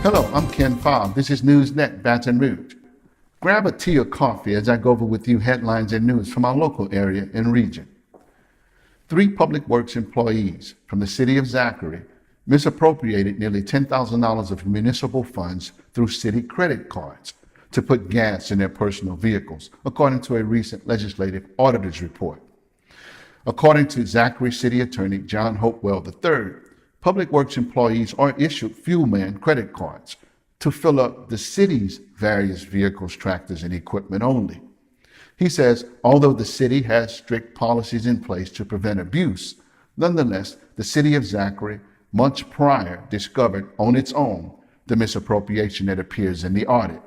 Hello, I'm Ken Fobb. This is NewsNet, Baton Rouge. Grab a tea or coffee as I go over with you headlines and news from our local area and region. 3 public works employees from the city of Zachary misappropriated nearly $10,000 of municipal funds through city credit cards to put gas in their personal vehicles, according to a recent legislative auditor's report. According to Zachary City Attorney John Hopewell III, public works employees are issued fuel man credit cards to fill up the city's various vehicles, tractors, and equipment only. He says, although the city has strict policies in place to prevent abuse, nonetheless, the city of Zachary, months prior, discovered on its own the misappropriation that appears in the audit.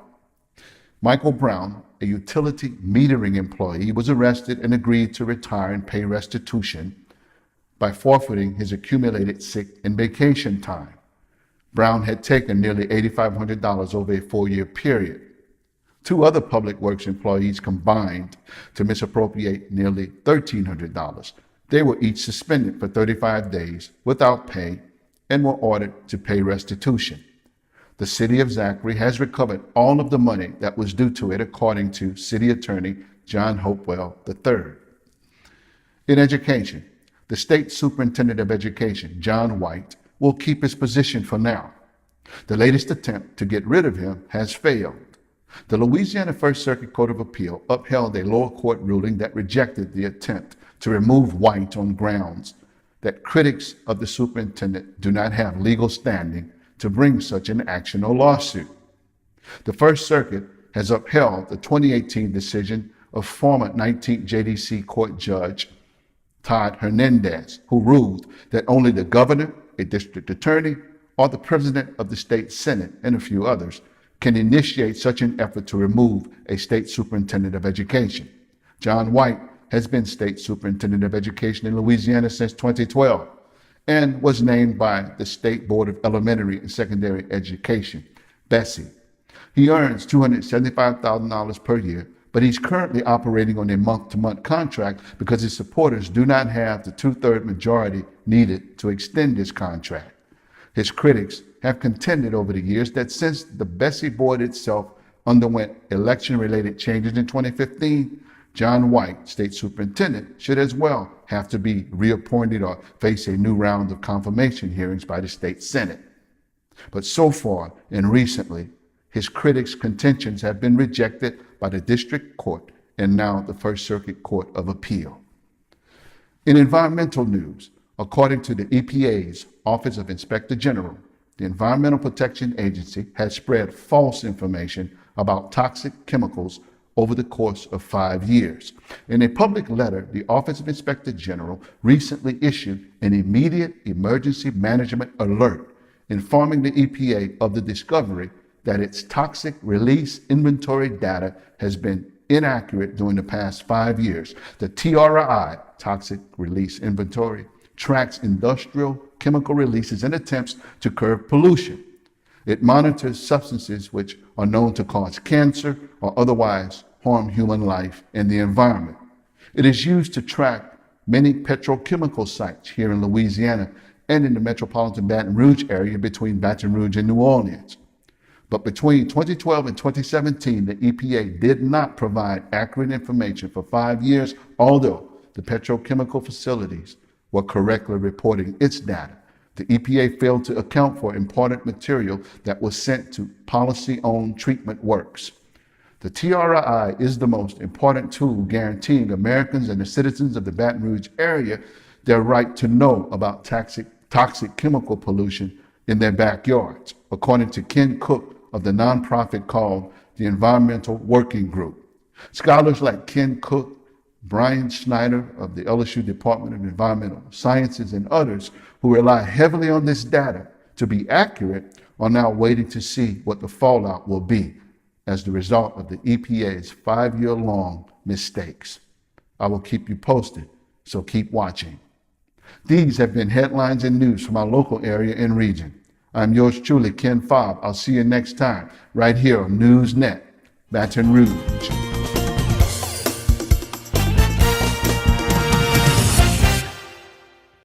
Michael Brown, a utility metering employee, was arrested and agreed to retire and pay restitution by forfeiting his accumulated sick and vacation time. Brown had taken nearly $8,500 over a 4-year period. 2 other public works employees combined to misappropriate nearly $1,300. They were each suspended for 35 days without pay and were ordered to pay restitution. The city of Zachary has recovered all of the money that was due to it, according to City Attorney John Hopewell III. In education, the state superintendent of education, John White, will keep his position for now. The latest attempt to get rid of him has failed. The Louisiana First Circuit Court of Appeal upheld a lower court ruling that rejected the attempt to remove White on grounds that critics of the superintendent do not have legal standing to bring such an action or lawsuit. The First Circuit has upheld the 2018 decision of former 19th JDC Court Judge Todd Hernandez, who ruled that only the governor, a district attorney, or the president of the state senate, and a few others, can initiate such an effort to remove a state superintendent of education. John White has been state superintendent of education in Louisiana since 2012 and was named by the State Board of Elementary and Secondary Education, BESE. He earns $275,000 per year, but he's currently operating on a month-to-month contract because his supporters do not have the 2/3 majority needed to extend his contract. His critics have contended over the years that since the BESE board itself underwent election-related changes in 2015, John White, state superintendent, should as well have to be reappointed or face a new round of confirmation hearings by the state senate. But so far and recently, his critics' contentions have been rejected by the district court and now the First Circuit Court of Appeal. In environmental news, according to the EPA's Office of Inspector General, the Environmental Protection Agency has spread false information about toxic chemicals over the course of 5 years. In a public letter, the Office of Inspector General recently issued an immediate emergency management alert informing the EPA of the discovery that its toxic release inventory data has been inaccurate during the past 5 years. The TRI, Toxic Release Inventory, tracks industrial chemical releases and attempts to curb pollution. It monitors substances which are known to cause cancer or otherwise harm human life and the environment. It is used to track many petrochemical sites here in Louisiana and in the metropolitan Baton Rouge area between Baton Rouge and New Orleans. But between 2012 and 2017, the EPA did not provide accurate information for 5 years, although the petrochemical facilities were correctly reporting its data. The EPA failed to account for important material that was sent to policy-owned treatment works. The TRI is the most important tool guaranteeing Americans and the citizens of the Baton Rouge area their right to know about toxic chemical pollution in their backyards, according to Ken Cook of the nonprofit called the Environmental Working Group. Scholars like Ken Cook, Brian Schneider of the LSU Department of Environmental Sciences, and others who rely heavily on this data to be accurate are now waiting to see what the fallout will be as the result of the EPA's 5-year-long mistakes. I will keep you posted, so keep watching. These have been headlines and news from our local area and region. I'm yours truly, Ken Fobb. I'll see you next time, right here on NewsNet, Baton Rouge.